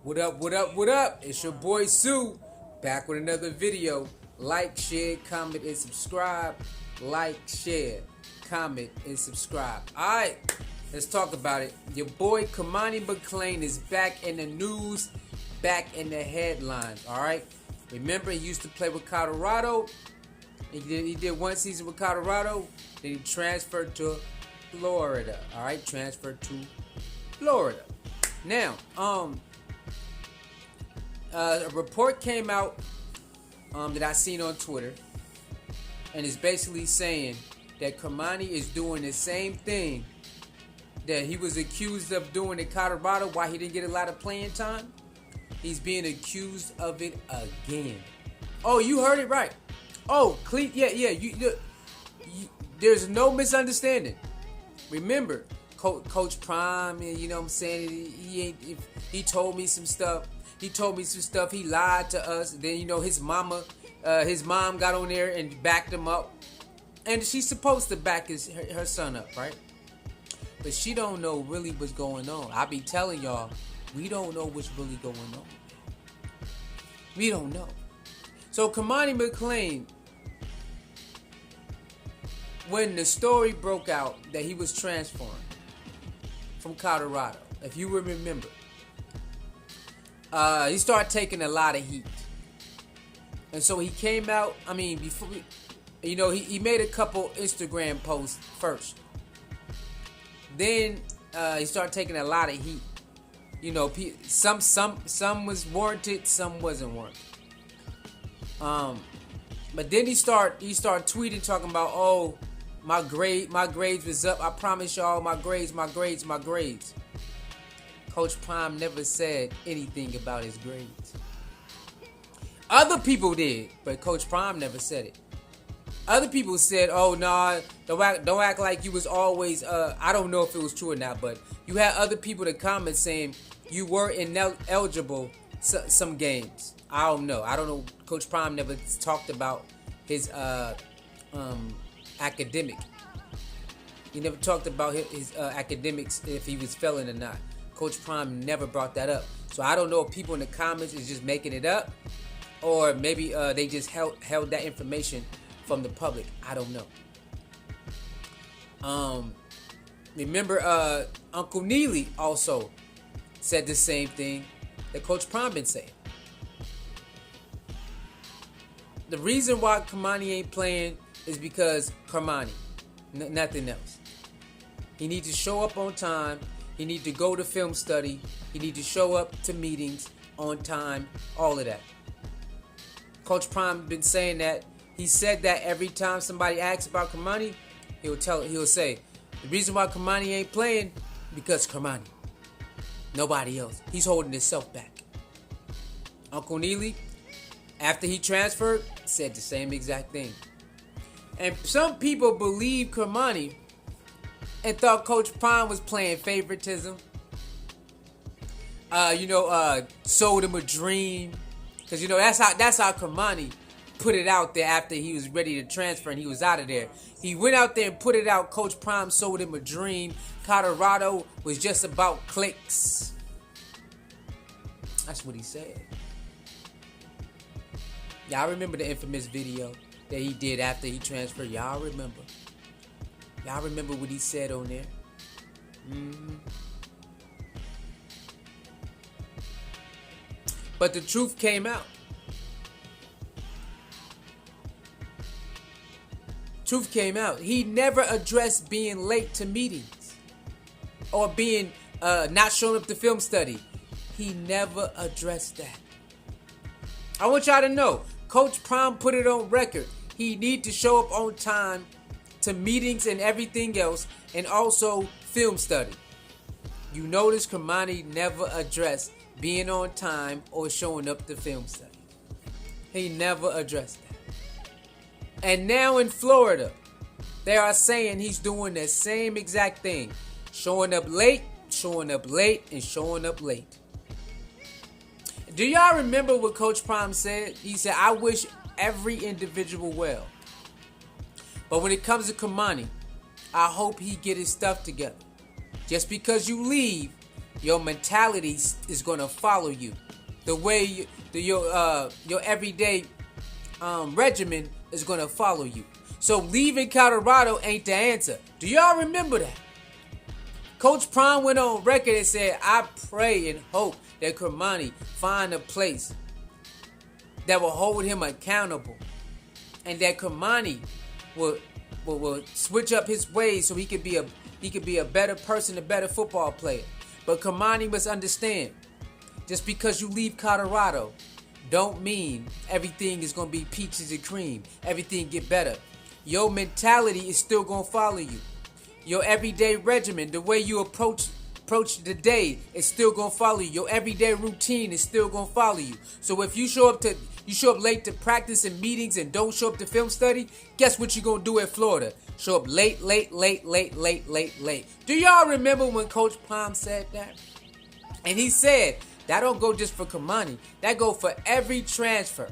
What up, what up, what up? It's your boy Sue, back with another video. Like, share, comment, and subscribe. Like, share, comment, and subscribe. Alright, let's talk about it. Your boy Kamani McClain is back in the news, back in the headlines. Alright, remember he used to play with Colorado. He did one season with Colorado, then he transferred to Florida. Alright, transferred to Florida. Now, a report came out that I seen on Twitter, and it's basically saying that Kamani is doing the same thing that he was accused of doing in Colorado. Why he didn't get a lot of playing time? He's being accused of it again. Oh, you heard it right. Oh, yeah. There's no misunderstanding. Remember, Coach Prime, you know what I'm saying? He told me some stuff. He lied to us. Then, you know, his mom got on there and backed him up. And she's supposed to back her son up, right? But she don't know really what's going on. I be telling y'all, we don't know what's really going on. We don't know. So Cormani McClain, when the story broke out that he was transferring from Colorado, if you will remember, he started taking a lot of heat. And so he came out, before, he made a couple Instagram posts first. Then he started taking a lot of heat. You know, some was warranted, some wasn't warranted. But then he started tweeting, talking about, oh, my grades was up. I promise y'all, my grades. Coach Prime never said anything about his grades. Other people did, but Coach Prime never said it. Other people said, oh, nah, don't act like you was always, I don't know if it was true or not, but you had other people to comment saying you were ineligible some games. I don't know. Coach Prime never talked about his academic. He never talked about his academics, if he was failing or not. Coach Prime never brought that up. So I don't know if people in the comments is just making it up, or maybe they just held that information from the public. I don't know. Remember, Uncle Neely also said the same thing that Coach Prime been saying. The reason why Kamani ain't playing is because Kamani, nothing else. He needs to show up on time. He needs to go to film study. He needs to show up to meetings on time. All of that. Coach Prime been saying that. He said that every time somebody asks about Kamani, he'll say, the reason why Kamani ain't playing, because Kamani. Nobody else. He's holding himself back. Uncle Neely, after he transferred, said the same exact thing. And some people believe Kamani and thought Coach Prime was playing favoritism. Sold him a dream. Because, that's how Kamani put it out there after he was ready to transfer and he was out of there. He went out there and put it out. Coach Prime sold him a dream. Colorado was just about clicks. That's what he said. Y'all remember the infamous video that he did after he transferred? Y'all remember? Y'all remember what he said on there? But the truth came out. Truth came out. He never addressed being late to meetings or being not showing up to film study. He never addressed that. I want y'all to know, Coach Prime put it on record. He need to show up on time to meetings and everything else, and also film study. You notice Kamani never addressed being on time or showing up to film study. He never addressed that. And now in Florida, they are saying he's doing the same exact thing. Showing up late, and showing up late. Do y'all remember what Coach Prime said? He said, I wish every individual well. But when it comes to Kamani, I hope he get his stuff together. Just because you leave your mentality is going to follow you. The way your everyday regimen is going to follow you. So leaving Colorado ain't the answer. Do y'all remember that? Coach Prime went on record and said, I pray and hope that Kamani find a place that will hold him accountable, and that Kamani will switch up his ways so he could be a better person, a better football player. But Kamani must understand, just because you leave Colorado don't mean everything is going to be peaches and cream. Everything get better. Your mentality is still going to follow you. Your everyday regimen, the way you approach the day is still going to follow you. Your everyday routine is still going to follow you. So if you show up late to practice and meetings and don't show up to film study, guess what you're going to do at Florida? Show up late. Do y'all remember when Coach Prime said that? And he said, that don't go just for Kamani. That go for every transfer.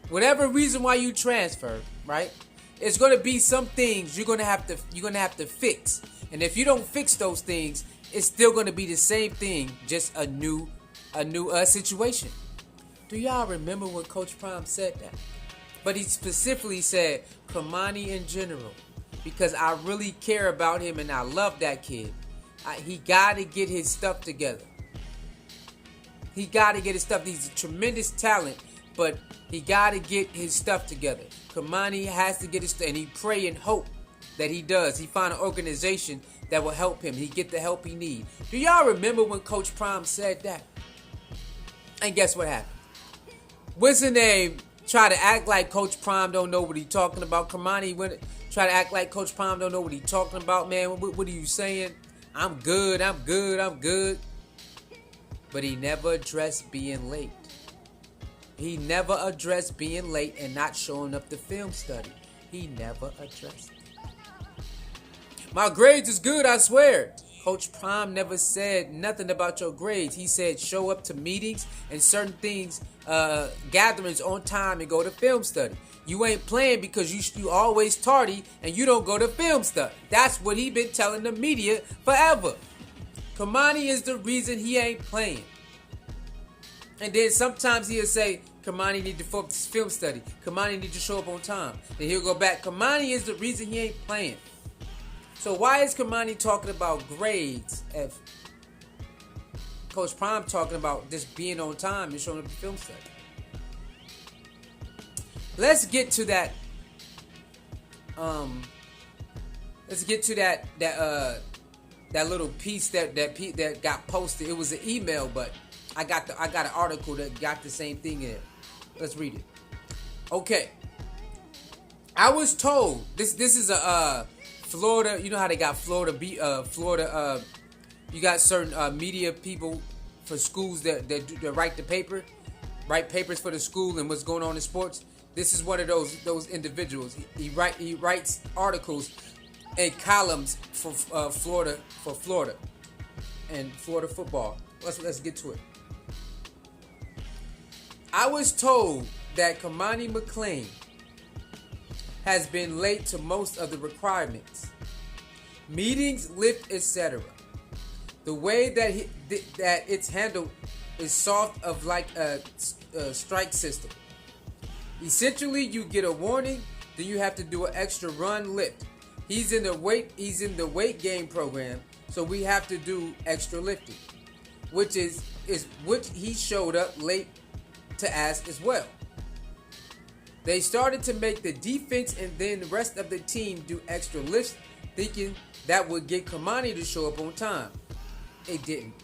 Whatever reason why you transfer, right? It's going to be some things you're going to have to fix. And if you don't fix those things, it's still going to be the same thing, just a new situation. Do y'all remember when Coach Prime said that? But he specifically said Kamani in general, because I really care about him and I love that kid. He got to get his stuff together. He got to get his stuff. He's a tremendous talent, but he got to get his stuff together. Kamani has to get his stuff, and he pray and hope that he does. He find an organization that will help him. He get the help he need. Do y'all remember when Coach Prime said that? And guess what happened? What's the name? Try to act like Coach Prime don't know what he talking about. Kamani went try to act like Coach Prime don't know what he talking about, man. What are you saying? I'm good. But he never addressed being late. He never addressed being late and not showing up to film study. He never addressed it. My grades is good, I swear. Coach Prime never said nothing about your grades. He said show up to meetings and certain things, gatherings on time and go to film study. You ain't playing because you always tardy and you don't go to film study. That's what he been telling the media forever. Kamani is the reason he ain't playing. And then sometimes he'll say, Kamani need to focus film study. Kamani need to show up on time. Then he'll go back. Kamani is the reason he ain't playing. So why is Kamani talking about grades if Coach Prime talking about just being on time and showing up to film study? Let's get to that. Let's get to that little piece that got posted. It was an email, but I got an article that got the same thing in it. Let's read it. Okay. I was told this is a Florida. You know how they got Florida. You got certain media people for schools that write papers for the school and what's going on in sports. This is one of those individuals. He writes articles and columns for Florida and Florida football. Let's get to it. I was told that Cormani McClain has been late to most of the requirements, meetings, lift, etc. The way that it's handled is soft of like a strike system. Essentially, you get a warning, then you have to do an extra run lift. He's in the weight gain program, so we have to do extra lifting, which he showed up late to ask as well. They started to make the defense and then the rest of the team do extra lifts, thinking that would get Kamani to show up on time. It didn't.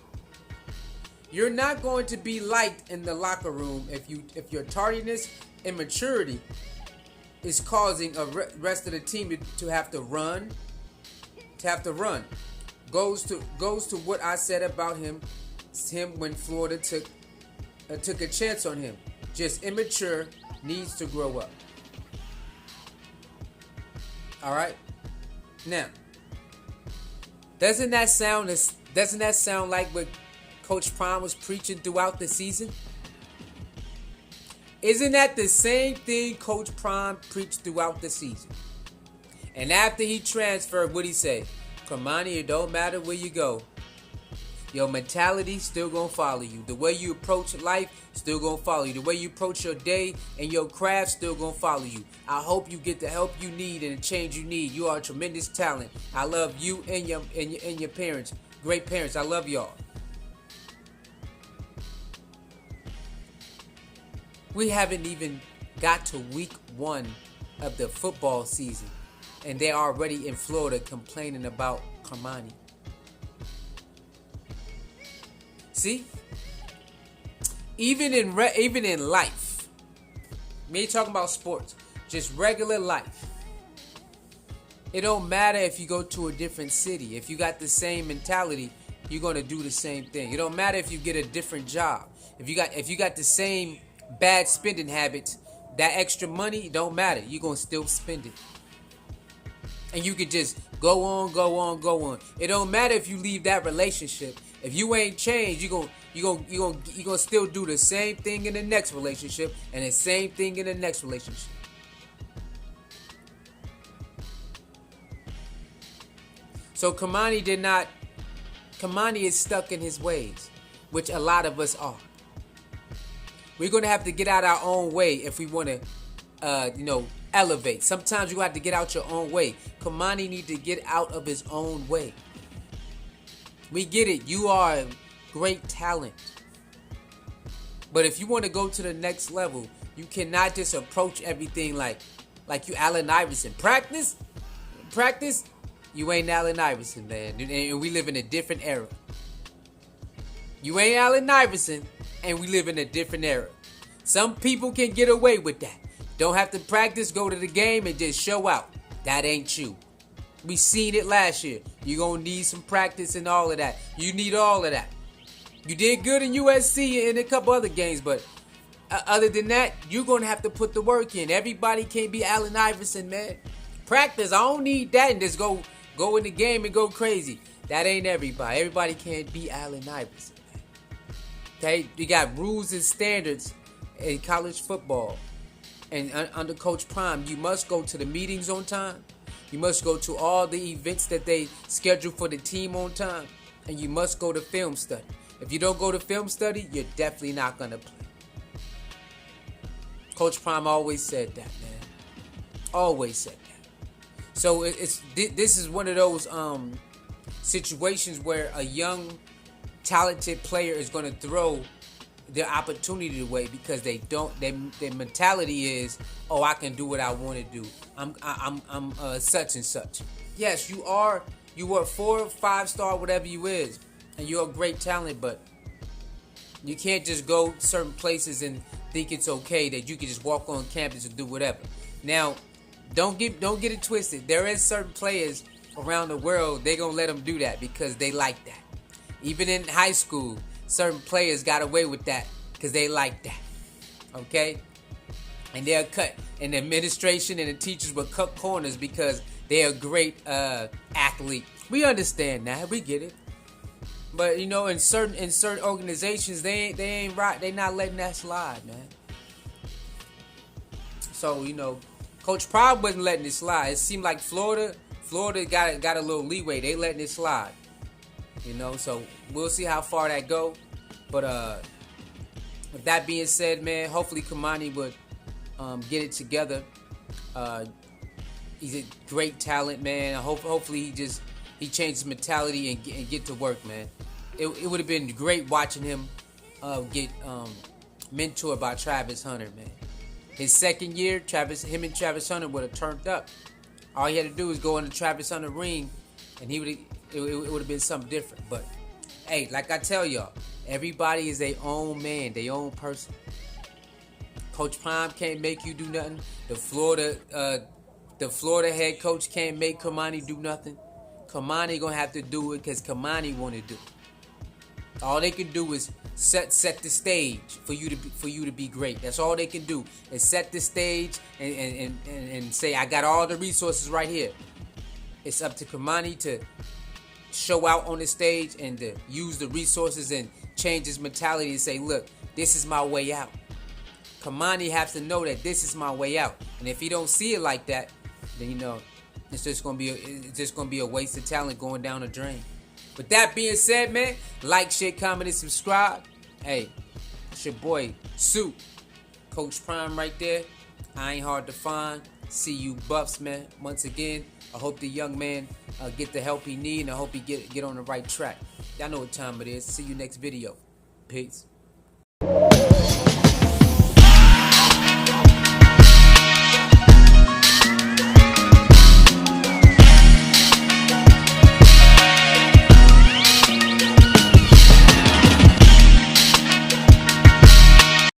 You're not going to be liked in the locker room if your tardiness and immaturity is causing a rest of the team to have to run. Goes to what I said about him when Florida took a chance on him. Just immature, needs to grow up. All right. Now, doesn't that sound like what Coach Prime was preaching throughout the season? Isn't that the same thing Coach Prime preached throughout the season? And after he transferred, what'd he say? Kamani, it don't matter where you go. Your mentality still gonna follow you. The way you approach life still gonna follow you. The way you approach your day and your craft still gonna follow you. I hope you get the help you need and the change you need. You are a tremendous talent. I love you and your parents. Great parents. I love y'all. We haven't even got to week 1 of the football season, and they're already in Florida complaining about Kamani. See, even in life, me ain't talking about sports, just regular life. It don't matter if you go to a different city. If you got the same mentality, you're gonna do the same thing. It don't matter if you get a different job. If you got the same bad spending habits, that extra money don't matter. You're gonna still spend it. And you could just go on. It don't matter if you leave that relationship. If you ain't changed, you gonna still do the same thing in the next relationship and the same thing in the next relationship. So Kamani is stuck in his ways, which a lot of us are. We're gonna have to get out our own way if we want to, elevate. Sometimes you have to get out your own way. Kamani need to get out of his own way. We get it. You are a great talent. But if you want to go to the next level, you cannot just approach everything like you Allen Iverson. Practice. You ain't Allen Iverson, man. And we live in a different era. You ain't Allen Iverson, and we live in a different era. Some people can get away with that. Don't have to practice, go to the game, and just show out. That ain't you. We seen it last year. You're going to need some practice and all of that. You need all of that. You did good in USC and a couple other games, but other than that, you're going to have to put the work in. Everybody can't be Allen Iverson, man. Practice, I don't need that and just go in the game and go crazy. That ain't everybody. Everybody can't be Allen Iverson, man. Okay? You got rules and standards in college football. And under Coach Prime, you must go to the meetings on time. You must go to all the events that they schedule for the team on time. And you must go to film study. If you don't go to film study, you're definitely not going to play. Coach Prime always said that, man. Always said that. So this is one of those situations where a young, talented player is going to throw their opportunity away because they don't. Their mentality is, oh, I can do what I want to do. I'm such and such. Yes, you are 4 or 5 star, whatever you is, and you're a great talent. But you can't just go certain places and think it's okay that you can just walk on campus and do whatever. Now, don't get it twisted. There is certain players around the world, they gonna let them do that because they like that. Even in high school, certain players got away with that because they like that. Okay? And they'll cut. And the administration and the teachers will cut corners because they're a great athlete. We understand that. We get it. But in certain organizations, they ain't right. They not letting that slide, man. So, Coach Prime wasn't letting it slide. It seemed like Florida got a little leeway. They letting it slide. So we'll see how far that go. But with that being said, man, hopefully Kamani would get it together. He's a great talent, man. Hopefully he changed his mentality and get to work, man. It would have been great watching him get mentored by Travis Hunter, man. His second year, him and Travis Hunter would have turned up. All he had to do was go in the Travis Hunter ring, and it would have been something different. But hey, like I tell y'all, everybody is their own man, their own person. Coach Prime can't make you do nothing. The Florida head coach can't make Kamani do nothing. Kamani gonna have to do it because Kamani want to do it. All they can do is set the stage for you to be great. That's all they can do is set the stage and say, I got all the resources right here. It's up to Kamani to show out on the stage and to use the resources and change his mentality and say, look, this is my way out. Kamani has to know that this is my way out. And if he don't see it like that, then it's just gonna be a waste of talent going down the drain. With that being said, man, like, share, comment, and subscribe. Hey, it's your boy, Sue. Coach Prime right there. I ain't hard to find. See you buffs, man. Once again, I hope the young man get the help he need, and I hope he get on the right track. Y'all know what time it is. See you next video. Peace.